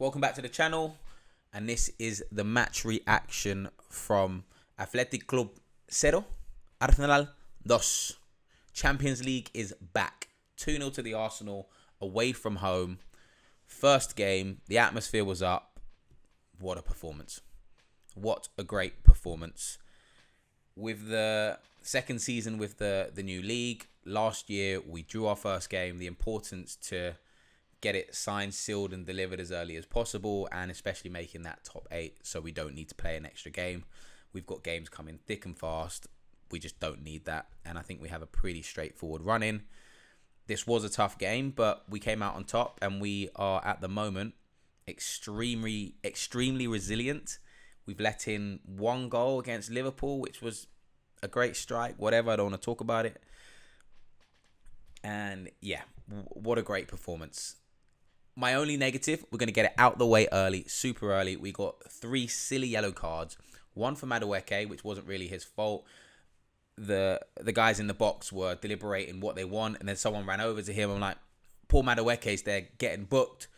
Welcome back to the channel, and this is the match reaction from Athletic Club 0, Arsenal 2. Champions League is back. 2-0 to the Arsenal, away from home. First game, the atmosphere was up. What a performance. What a great performance. With the second season with the new league, last year we drew our first game. The importance to get it signed, sealed and delivered as early as possible, and especially making that top 8 so we don't need to play an extra game. We've got games coming thick and fast. We just don't need that, and I think we have a pretty straightforward run in. This was a tough game, but we came out on top, and we are at the moment extremely resilient. We've let in 1 goal against Liverpool, which was a great strike. Whatever, I don't want to talk about it. And yeah, what a great performance. My only negative, we're going to get it out the way early, super early. We got 3 silly yellow cards. 1 for Madueke, which wasn't really his fault. The guys in the box were deliberating what they want, and then someone ran over to him. I'm like, poor Madueke's there getting booked.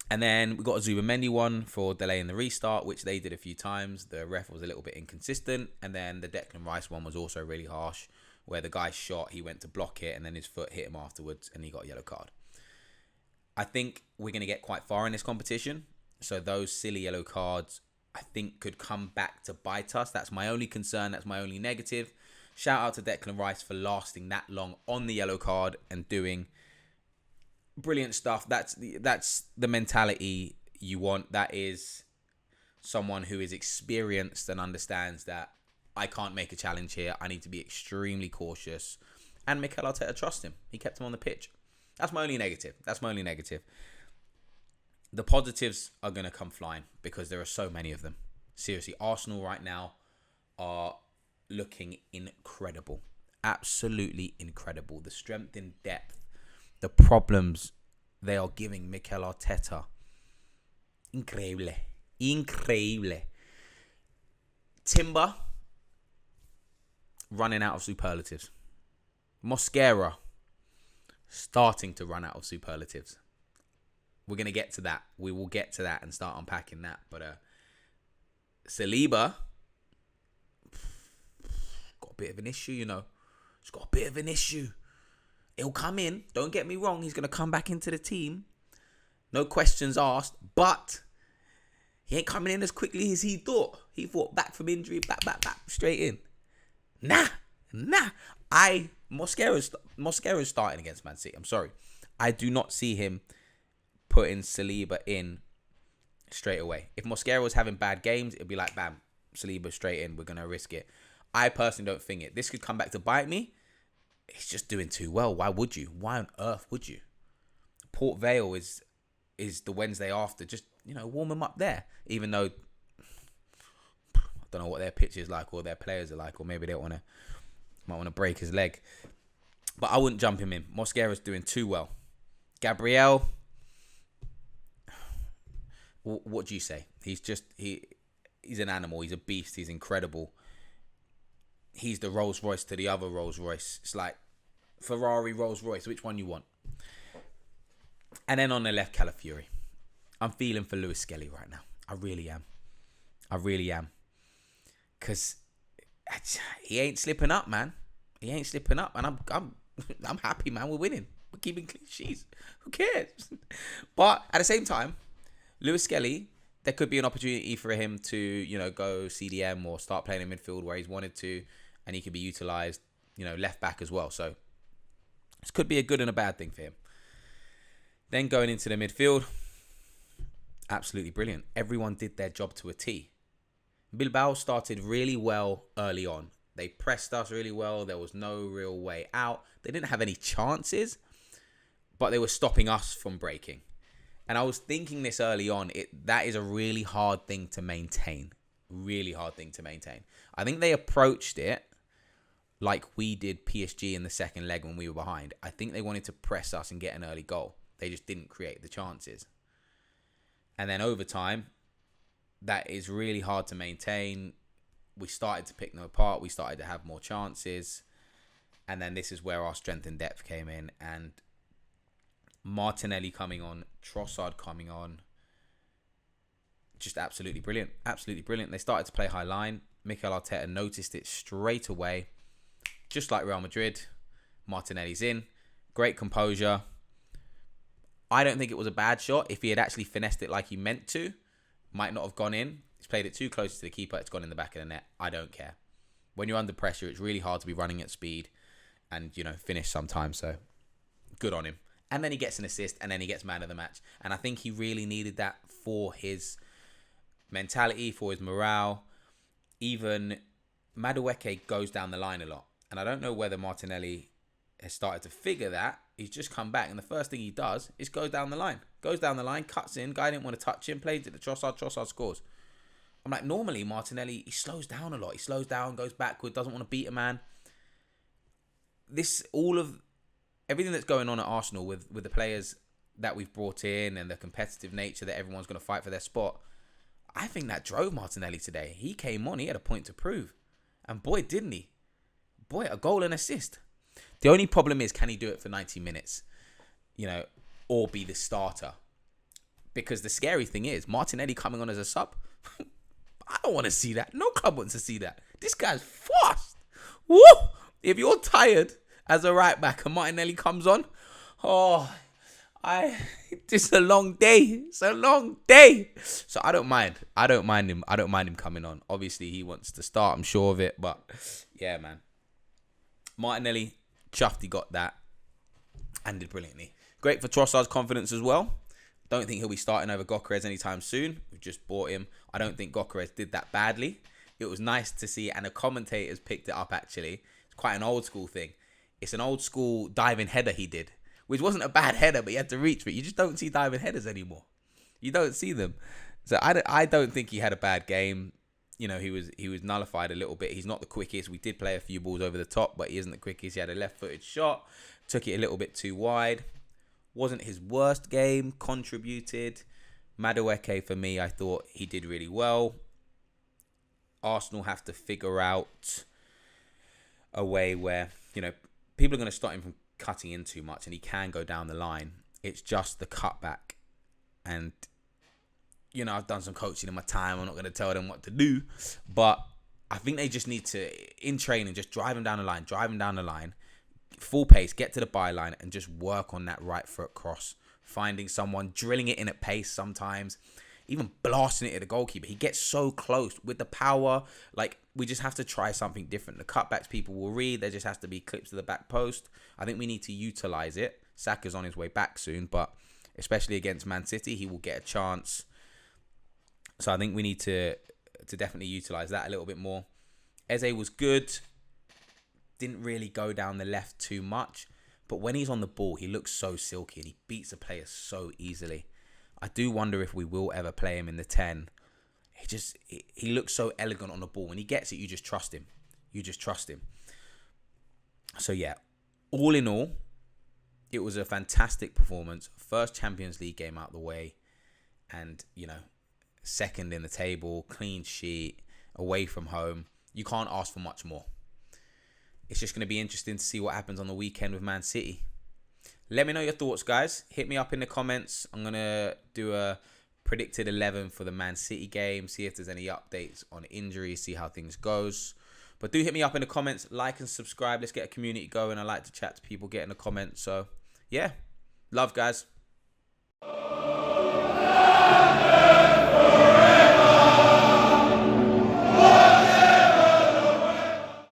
And then we got a Zubamendi one for delaying the restart, which they did a few times. The ref was a little bit inconsistent. And then the Declan Rice one was also really harsh, where the guy shot, he went to block it, and then his foot hit him afterwards, and he got a yellow card. I think we're going to get quite far in this competition. So those silly yellow cards, I think, could come back to bite us. That's my only concern. That's my only negative. Shout out to Declan Rice for lasting that long on the yellow card and doing brilliant stuff. That's the mentality you want. That is someone who is experienced and understands that I can't make a challenge here. I need to be extremely cautious. And Mikel Arteta trusts him. He kept him on the pitch. That's my only negative. The positives are going to come flying because there are so many of them. Seriously, Arsenal right now are looking incredible. Absolutely incredible. The strength in depth, the problems they are giving Mikel Arteta. Increíble. Timber running out of superlatives. Mosquera starting to run out of superlatives. We're going to get to that. We will get to that and start unpacking that. But Saliba got a bit of an issue, you know. He's got a bit of an issue. He'll come in. Don't get me wrong. He's going to come back into the team. No questions asked. But he ain't coming in as quickly as he thought. He thought back from injury, back, straight in. Nah. Mosquera's starting against Man City. I'm sorry. I do not see him putting Saliba in straight away. If Mosquera was having bad games, it'd be like, bam, Saliba straight in. We're going to risk it. I personally don't think it. This could come back to bite me. He's just doing too well. Why would you? Why on earth would you? Port Vale is the Wednesday after. Just, warm him up there. Even though I don't know what their pitch is like or their players are like, or maybe they might want to break his leg. But I wouldn't jump him in. Mosquera's doing too well. Gabriel, what do you say? He's an animal. He's a beast. He's incredible. He's the Rolls Royce to the other Rolls Royce. It's like Ferrari, Rolls Royce. Which one you want? And then on the left, Calafiori. I'm feeling for Lewis Skelly right now. I really am. Because he ain't slipping up, man. He ain't slipping up, and I'm happy, man. We're winning. We're keeping clean sheets. Who cares? But at the same time, Lewis Skelly, there could be an opportunity for him to, go CDM or start playing in midfield where he's wanted to, and he could be utilised, left back as well. So this could be a good and a bad thing for him. Then going into the midfield, absolutely brilliant. Everyone did their job to a T. Bilbao started really well early on. They pressed us really well. There was no real way out. They didn't have any chances, but they were stopping us from breaking. And I was thinking this early on, that is a really hard thing to maintain. I think they approached it like we did PSG in the second leg when we were behind. I think they wanted to press us and get an early goal. They just didn't create the chances. And then over time, that is really hard to maintain. We started to pick them apart. We started to have more chances. And then this is where our strength and depth came in. And Martinelli coming on, Trossard coming on. Just absolutely brilliant. Absolutely brilliant. They started to play high line. Mikel Arteta noticed it straight away. Just like Real Madrid, Martinelli's in. Great composure. I don't think it was a bad shot. If he had actually finessed it like he meant to, might not have gone in. He's played it too close to the keeper. It's gone in the back of the net. I don't care. When you're under pressure, it's really hard to be running at speed and, finish sometimes. So, good on him. And then he gets an assist and then he gets man of the match. And I think he really needed that for his mentality, for his morale. Even Madueke goes down the line a lot. And I don't know whether Martinelli has started to figure that. He's just come back and the first thing he does is go down the line. Goes down the line, cuts in. Guy didn't want to touch him. Plays it to Trossard. Trossard scores. I'm like, normally Martinelli, he slows down a lot. He slows down, goes backward, doesn't want to beat a man. Everything that's going on at Arsenal with the players that we've brought in and the competitive nature that everyone's going to fight for their spot, I think that drove Martinelli today. He came on, he had a point to prove. And boy, didn't he. Boy, a goal and assist. The only problem is, can he do it for 90 minutes? Or be the starter? Because the scary thing is, Martinelli coming on as a sub, I don't want to see that. No club wants to see that. This guy's fast. Woo! If you're tired as a right back and Martinelli comes on, it's a long day. It's a long day. So I don't mind. I don't mind him coming on. Obviously, he wants to start. I'm sure of it. But yeah, man. Martinelli, chuffed he got that and did brilliantly. Great for Trossard's confidence as well. Don't think he'll be starting over Goonr anytime soon. We've just bought him. I don't think Goonr did that badly. It was nice to see, and the commentators picked it up actually. It's quite an old school thing. It's an old school diving header he did, which wasn't a bad header, but he had to reach for it. You just don't see diving headers anymore. You don't see them. So I don't think he had a bad game. He was nullified a little bit. He's not the quickest. We did play a few balls over the top, but he isn't the quickest. He had a left-footed shot. Took it a little bit too wide. Wasn't his worst game. Contributed. Madueke, for me, I thought he did really well. Arsenal have to figure out a way where, people are going to stop him from cutting in too much, and he can go down the line. It's just the cutback. And, I've done some coaching in my time. I'm not going to tell them what to do. But I think they just need to, in training, just drive him down the line, full pace, get to the byline, and just work on that right foot cross. Finding someone, drilling it in at pace sometimes, even blasting it at the goalkeeper. He gets so close with the power. We just have to try something different. The cutbacks people will read. There just has to be clips to the back post. I think we need to utilise it. Saka's on his way back soon, but especially against Man City, he will get a chance. So I think we need to definitely utilise that a little bit more. Eze was good. Didn't really go down the left too much. But when he's on the ball, he looks so silky and he beats the players so easily. I do wonder if we will ever play him in the 10. He looks so elegant on the ball. When he gets it, you just trust him. So yeah, all in all, it was a fantastic performance. First Champions League game out the way. And, second in the table, clean sheet, away from home. You can't ask for much more. It's just going to be interesting to see what happens on the weekend with Man City. Let me know your thoughts, guys. Hit me up in the comments. I'm going to do a predicted 11 for the Man City game. See if there's any updates on injuries. See how things goes. But do hit me up in the comments. Like and subscribe. Let's get a community going. I like to chat to people, get in the comments. So, yeah. Love, guys.